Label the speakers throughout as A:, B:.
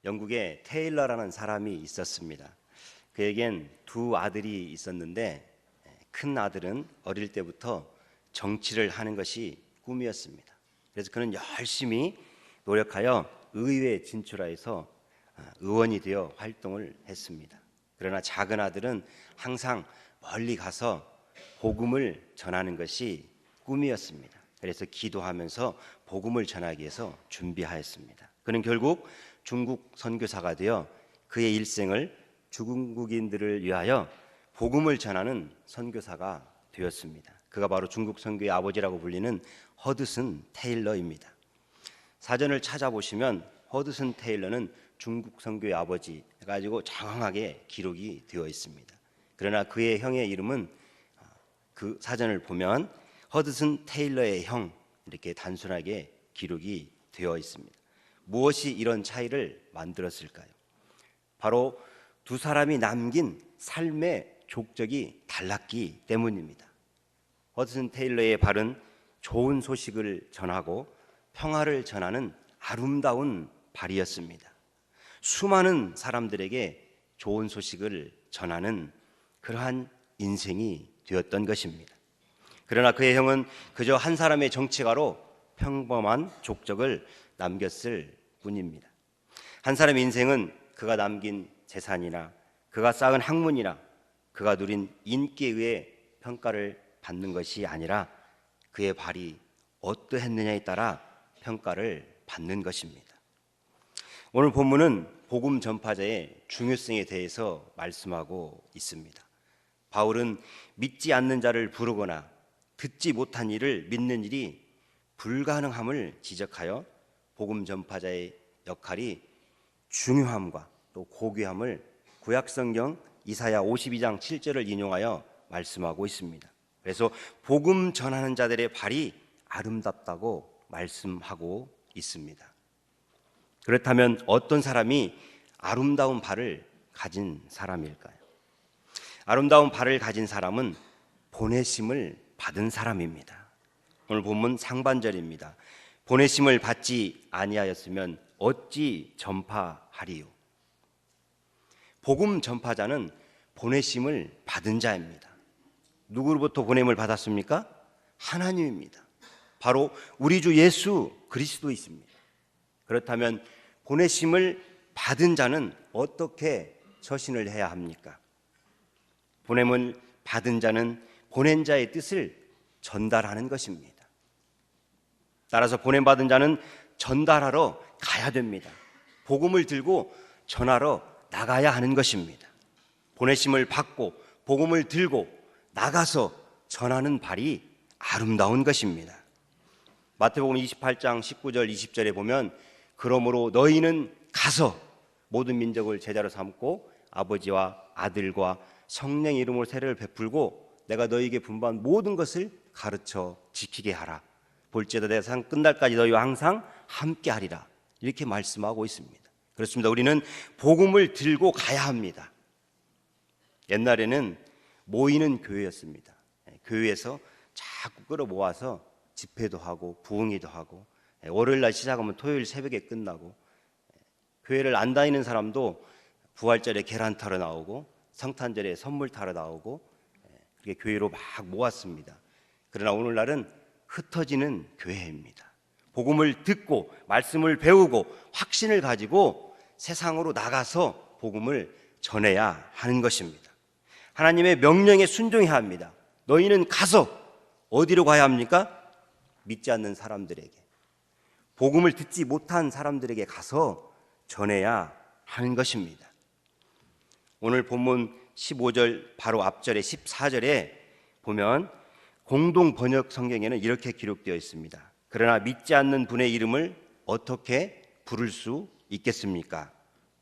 A: 영국에 테일러라는 사람이 있었습니다. 그에겐 두 아들이 있었는데 큰 아들은 어릴 때부터 정치를 하는 것이 꿈이었습니다. 그래서 그는 열심히 노력하여 의회에 진출하여서 의원이 되어 활동을 했습니다. 그러나 작은 아들은 항상 멀리 가서 복음을 전하는 것이 꿈이었습니다. 그래서 기도하면서 복음을 전하기 위해서 준비하였습니다. 그는 결국 중국 선교사가 되어 그의 일생을 중국인들을 위하여 복음을 전하는 선교사가 되었습니다. 그가 바로 중국 선교의 아버지라고 불리는 허드슨 테일러입니다. 사전을 찾아보시면 허드슨 테일러는 중국 선교의 아버지 해가지고 장황하게 기록이 되어 있습니다. 그러나 그의 형의 이름은 그 사전을 보면 허드슨 테일러의 형 이렇게 단순하게 기록이 되어 있습니다. 무엇이 이런 차이를 만들었을까요? 바로 두 사람이 남긴 삶의 족적이 달랐기 때문입니다. 허드슨 테일러의 발은 좋은 소식을 전하고 평화를 전하는 아름다운 발이었습니다. 수많은 사람들에게 좋은 소식을 전하는 그러한 인생이 되었던 것입니다. 그러나 그의 형은 그저 한 사람의 정치가로 평범한 족적을 남겼을 뿐입니다. 한 사람의 인생은 그가 남긴 재산이나 그가 쌓은 학문이나 그가 누린 인기에 의해 평가를 받는 것이 아니라 그의 발이 어떠했느냐에 따라 평가를 받는 것입니다. 오늘 본문은 복음 전파자의 중요성에 대해서 말씀하고 있습니다. 바울은 믿지 않는 자를 부르거나 듣지 못한 일을 믿는 일이 불가능함을 지적하여 복음 전파자의 역할이 중요함과 또 고귀함을 구약성경 이사야 52장 7절을 인용하여 말씀하고 있습니다. 그래서 복음 전하는 자들의 발이 아름답다고 말씀하고 있습니다. 그렇다면 어떤 사람이 아름다운 발을 가진 사람일까요? 아름다운 발을 가진 사람은 보내심을 받은 사람입니다. 오늘 본문 상반절입니다. 보내심을 받지 아니하였으면 어찌 전파하리요? 복음 전파자는 보내심을 받은 자입니다. 누구로부터 보냄을 받았습니까? 하나님입니다. 바로 우리 주 예수 그리스도이십니다. 그렇다면 보내심을 받은 자는 어떻게 처신을 해야 합니까? 보냄을 받은 자는 보낸 자의 뜻을 전달하는 것입니다. 따라서 보냄받은 자는 전달하러 가야 됩니다. 복음을 들고 전하러 나가야 하는 것입니다. 보내심을 받고 복음을 들고 나가서 전하는 발이 아름다운 것입니다. 마태복음 28장 19절 20절에 보면 그러므로 너희는 가서 모든 민족을 제자로 삼고 아버지와 아들과 성령 이름으로 세례를 베풀고 내가 너희에게 분부한 모든 것을 가르쳐 지키게 하라. 볼지어다 내가 세상 끝날까지 너희와 항상 함께 하리라. 이렇게 말씀하고 있습니다. 그렇습니다. 우리는 복음을 들고 가야 합니다. 옛날에는 모이는 교회였습니다. 교회에서 자꾸 끌어모아서 집회도 하고 부흥회도 하고 월요일 날 시작하면 토요일 새벽에 끝나고 교회를 안 다니는 사람도 부활절에 계란 타러 나오고 성탄절에 선물 타러 나오고 그렇게 교회로 막 모았습니다. 그러나 오늘날은 흩어지는 교회입니다. 복음을 듣고 말씀을 배우고 확신을 가지고 세상으로 나가서 복음을 전해야 하는 것입니다. 하나님의 명령에 순종해야 합니다. 너희는 가서 어디로 가야 합니까? 믿지 않는 사람들에게, 복음을 듣지 못한 사람들에게 가서 전해야 하는 것입니다. 오늘 본문 15절 바로 앞절에 14절에 보면 공동 번역 성경에는 이렇게 기록되어 있습니다. 그러나 믿지 않는 분의 이름을 어떻게 부를 수 있겠습니까?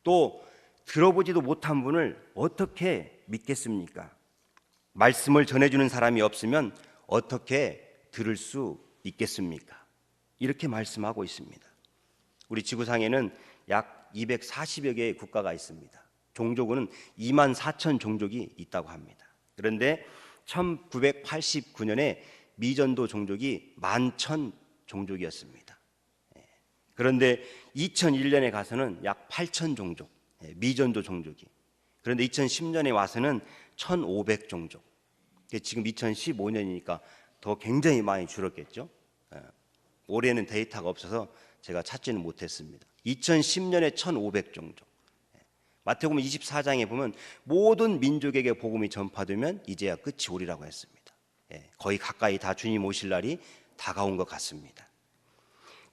A: 또 들어보지도 못한 분을 어떻게 믿겠습니까? 말씀을 전해주는 사람이 없으면 어떻게 들을 수 있겠습니까? 이렇게 말씀하고 있습니다. 우리 지구상에는 약 240여 개의 국가가 있습니다. 종족은 2만 4천 종족이 있다고 합니다. 그런데 1989년에 미전도 종족이 11,000 종족이었습니다. 그런데 2001년에 가서는 약 8천 종족, 미전도 종족이. 그런데 2010년에 와서는 1,500 종족. 지금 2015년이니까 더 굉장히 많이 줄었겠죠. 올해는 데이터가 없어서 제가 찾지는 못했습니다. 2010년에 1,500 종족. 마태복음 24장에 보면 모든 민족에게 복음이 전파되면 이제야 끝이 오리라고 했습니다. 거의 가까이 다 주님 오실 날이 다가온 것 같습니다.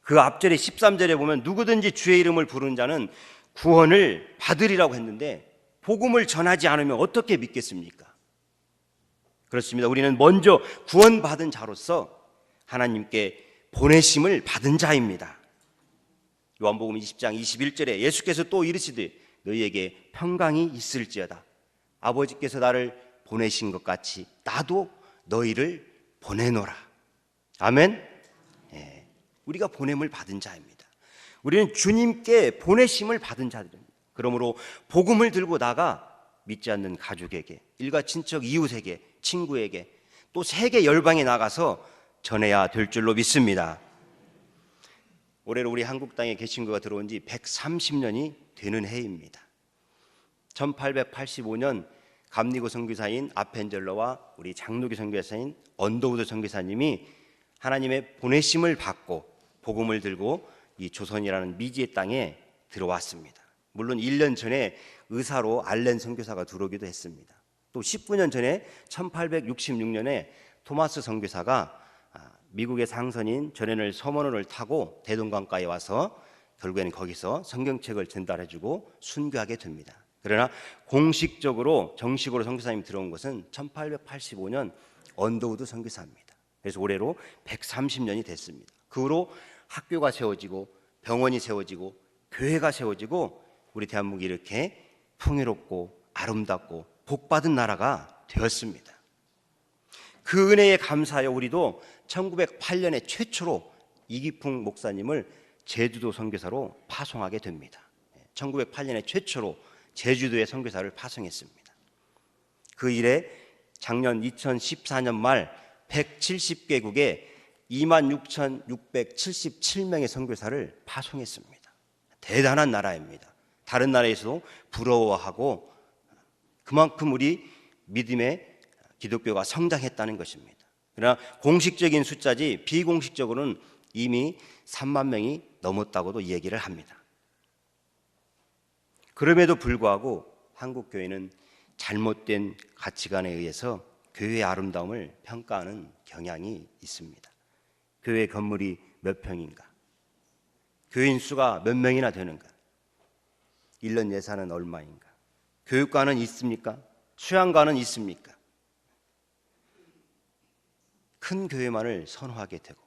A: 그 앞절에 13절에 보면 누구든지 주의 이름을 부르는 자는 구원을 받으리라고 했는데 복음을 전하지 않으면 어떻게 믿겠습니까? 그렇습니다. 우리는 먼저 구원받은 자로서 하나님께 보내심을 받은 자입니다. 요한복음 20장 21절에 예수께서 또 이르시되 너희에게 평강이 있을지어다. 아버지께서 나를 보내신 것 같이 나도 너희를 보내노라. 아멘. 우리가 보냄을 받은 자입니다. 우리는 주님께 보내심을 받은 자들입니다. 그러므로 복음을 들고 나가 믿지 않는 가족에게, 일가 친척 이웃에게, 친구에게, 또 세계 열방에 나가서 전해야 될 줄로 믿습니다. 올해로 우리 한국 땅에 개신교가 들어온 지 130년이 되는 해입니다. 1885년 감리교 선교사인 아펜젤러와 우리 장로교 선교사인 언더우드 선교사님이 하나님의 보내심을 받고 복음을 들고 이 조선이라는 미지의 땅에 들어왔습니다. 물론 1년 전에 의사로 알렌 선교사가 들어오기도 했습니다. 또 19년 전에 1866년에 토마스 선교사가 미국의 상선인 전해널 서머너를 타고 대동강가에 와서 결국에는 거기서 성경책을 전달해주고 순교하게 됩니다. 그러나 공식적으로 정식으로 선교사님이 들어온 것은 1885년 언더우드 선교사입니다. 그래서 올해로 130년이 됐습니다. 그 후로 학교가 세워지고 병원이 세워지고 교회가 세워지고 우리 대한민국이 이렇게 풍요롭고 아름답고 복받은 나라가 되었습니다. 그 은혜에 감사하여 우리도 1908년에 최초로 이기풍 목사님을 제주도 선교사로 파송하게 됩니다. 1908년에 최초로 제주도에 선교사를 파송했습니다. 그 이래 작년 2014년 말 170개국에 26,677명의 선교사를 파송했습니다. 대단한 나라입니다. 다른 나라에서도 부러워하고 그만큼 우리 믿음의 기독교가 성장했다는 것입니다. 그러나 공식적인 숫자지 비공식적으로는 이미 3만 명이 넘었다고도 얘기를 합니다. 그럼에도 불구하고 한국 교회는 잘못된 가치관에 의해서 교회의 아름다움을 평가하는 경향이 있습니다. 교회 건물이 몇 평인가? 교인 수가 몇 명이나 되는가? 1년 예산은 얼마인가? 교육관은 있습니까? 수양관은 있습니까? 큰 교회만을 선호하게 되고,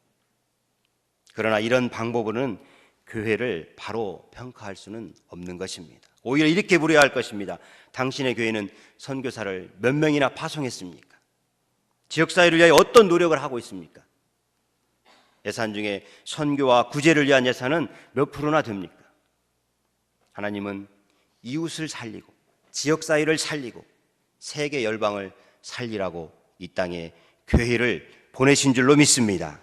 A: 그러나 이런 방법으로는 교회를 바로 평가할 수는 없는 것입니다. 오히려 이렇게 물어야 할 것입니다. 당신의 교회는 선교사를 몇 명이나 파송했습니까? 지역사회를 위하여 어떤 노력을 하고 있습니까? 예산 중에 선교와 구제를 위한 예산은 몇 프로나 됩니까? 하나님은 이웃을 살리고 지역사회를 살리고 세계 열방을 살리라고 이 땅에 교회를 보내신 줄로 믿습니다.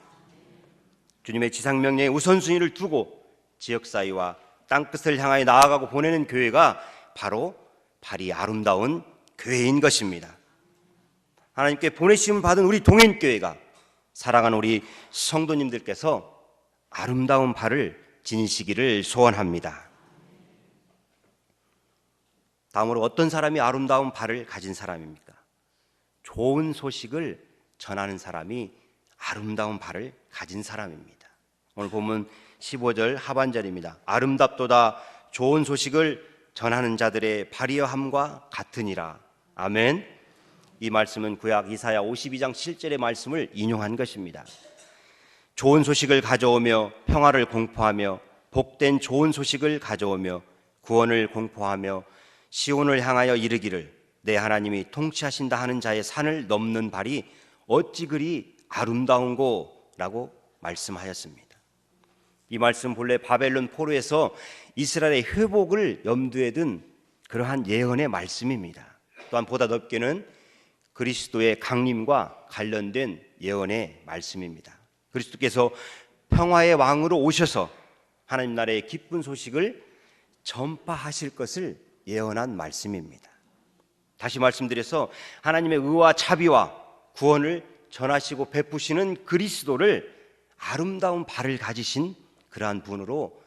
A: 주님의 지상명령의 우선순위를 두고 지역사회와 땅끝을 향하여 나아가고 보내는 교회가 바로 발이 아름다운 교회인 것입니다. 하나님께 보내심을 받은 우리 동행교회가 사랑하는 우리 성도님들께서 아름다운 발을 지니시기를 소원합니다. 다음으로 어떤 사람이 아름다운 발을 가진 사람입니까? 좋은 소식을 전하는 사람이 아름다운 발을 가진 사람입니다. 오늘 본문 15절 하반절입니다. 아름답도다 좋은 소식을 전하는 자들의 발이여함과 같으니라. 아멘. 이 말씀은 구약 이사야 52장 7절의 말씀을 인용한 것입니다. 좋은 소식을 가져오며 평화를 공포하며 복된 좋은 소식을 가져오며 구원을 공포하며 시온을 향하여 이르기를 내 하나님이 통치하신다 하는 자의 산을 넘는 발이 어찌 그리 아름다운고 라고 말씀하였습니다. 이 말씀 본래 바벨론 포로에서 이스라엘의 회복을 염두에 둔 그러한 예언의 말씀입니다. 또한 보다 넓게는 그리스도의 강림과 관련된 예언의 말씀입니다. 그리스도께서 평화의 왕으로 오셔서 하나님 나라의 기쁜 소식을 전파하실 것을 예언한 말씀입니다. 다시 말씀드려서 하나님의 의와 자비와 구원을 전하시고 베푸시는 그리스도를 아름다운 발을 가지신 그러한 분으로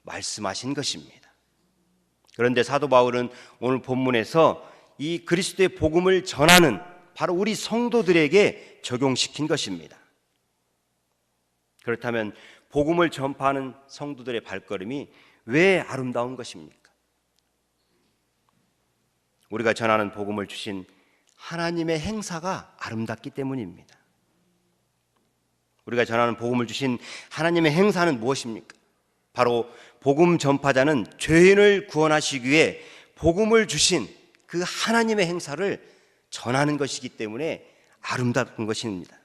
A: 말씀하신 것입니다. 그런데 사도 바울은 오늘 본문에서 이 그리스도의 복음을 전하는 바로 우리 성도들에게 적용시킨 것입니다. 그렇다면 복음을 전파하는 성도들의 발걸음이 왜 아름다운 것입니까? 우리가 전하는 복음을 주신 하나님의 행사가 아름답기 때문입니다. 우리가 전하는 복음을 주신 하나님의 행사는 무엇입니까? 바로 복음 전파자는 죄인을 구원하시기 위해 복음을 주신 그 하나님의 행사를 전하는 것이기 때문에 아름다운 것입니다.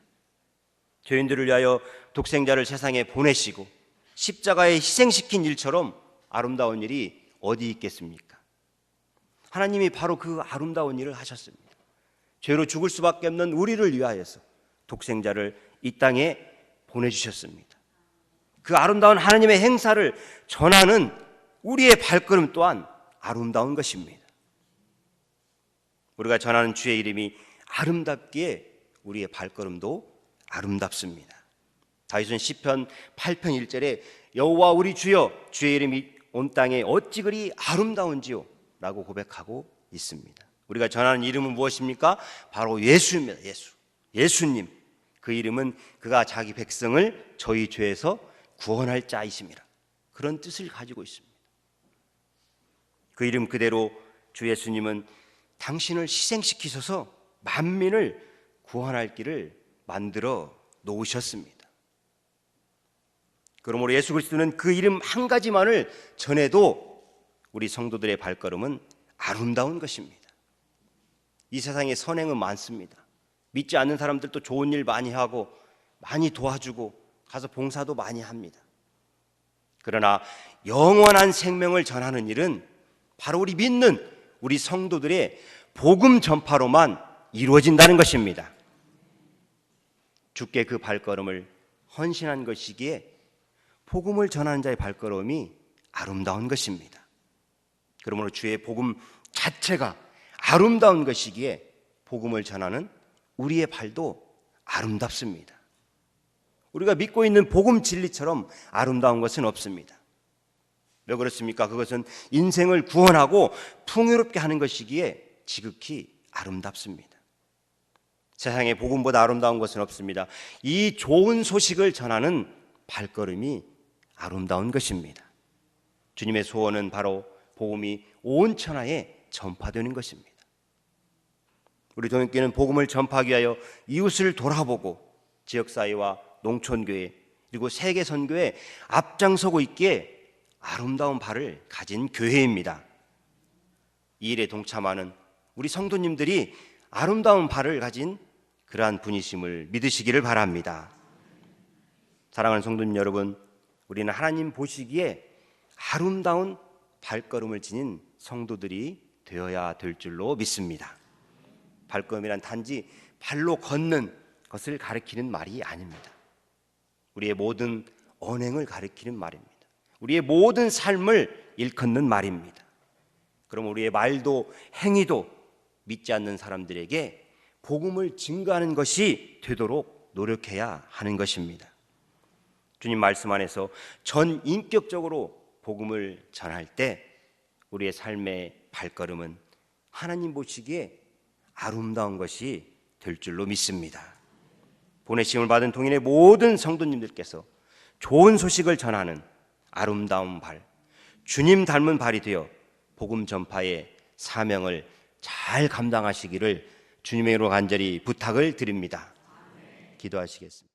A: 죄인들을 위하여 독생자를 세상에 보내시고 십자가에 희생시킨 일처럼 아름다운 일이 어디 있겠습니까? 하나님이 바로 그 아름다운 일을 하셨습니다. 죄로 죽을 수밖에 없는 우리를 위하여서 독생자를 이 땅에 보내주셨습니다. 그 아름다운 하나님의 행사를 전하는 우리의 발걸음 또한 아름다운 것입니다. 우리가 전하는 주의 이름이 아름답기에 우리의 발걸음도 아름답습니다. 다윗은 시편 8편 1절에 여호와 우리 주여 주의 이름이 온 땅에 어찌 그리 아름다운지요 라고 고백하고 있습니다. 우리가 전하는 이름은 무엇입니까? 바로 예수입니다. 예수님. 그 이름은 그가 자기 백성을 저희 죄에서 구원할 자이심이라, 그런 뜻을 가지고 있습니다. 그 이름 그대로 주 예수님은 당신을 희생시키셔서 만민을 구원할 길을 만들어 놓으셨습니다. 그러므로 예수 그리스도는 그 이름 한 가지만을 전해도 우리 성도들의 발걸음은 아름다운 것입니다. 이 세상에 선행은 많습니다. 믿지 않는 사람들도 좋은 일 많이 하고 많이 도와주고 가서 봉사도 많이 합니다. 그러나 영원한 생명을 전하는 일은 바로 우리 믿는 우리 성도들의 복음 전파로만 이루어진다는 것입니다. 주께 그 발걸음을 헌신한 것이기에 복음을 전하는 자의 발걸음이 아름다운 것입니다. 그러므로 주의 복음 자체가 아름다운 것이기에 복음을 전하는 우리의 발도 아름답습니다. 우리가 믿고 있는 복음 진리처럼 아름다운 것은 없습니다. 왜 그렇습니까? 그것은 인생을 구원하고 풍요롭게 하는 것이기에 지극히 아름답습니다. 세상에 복음보다 아름다운 것은 없습니다. 이 좋은 소식을 전하는 발걸음이 아름다운 것입니다. 주님의 소원은 바로 복음이 온 천하에 전파되는 것입니다. 우리 동역교회는 복음을 전파하기 위하여 이웃을 돌아보고 지역사회와 농촌교회 그리고 세계선교에 앞장서고 있기에 아름다운 발을 가진 교회입니다. 이 일에 동참하는 우리 성도님들이 아름다운 발을 가진 그러한 분이심을 믿으시기를 바랍니다. 사랑하는 성도님 여러분, 우리는 하나님 보시기에 아름다운 발걸음을 지닌 성도들이 되어야 될 줄로 믿습니다. 발걸음이란 단지 발로 걷는 것을 가리키는 말이 아닙니다. 우리의 모든 언행을 가리키는 말입니다. 우리의 모든 삶을 일컫는 말입니다. 그럼 우리의 말도 행위도 믿지 않는 사람들에게 복음을 증거하는 것이 되도록 노력해야 하는 것입니다. 주님 말씀 안에서 전 인격적으로 복음을 전할 때 우리의 삶의 발걸음은 하나님 보시기에 아름다운 것이 될 줄로 믿습니다. 보내심을 받은 동인의 모든 성도님들께서 좋은 소식을 전하는 아름다운 발, 주님 닮은 발이 되어 복음 전파의 사명을 잘 감당하시기를 주님의 이름으로 간절히 부탁을 드립니다. 기도하시겠습니다.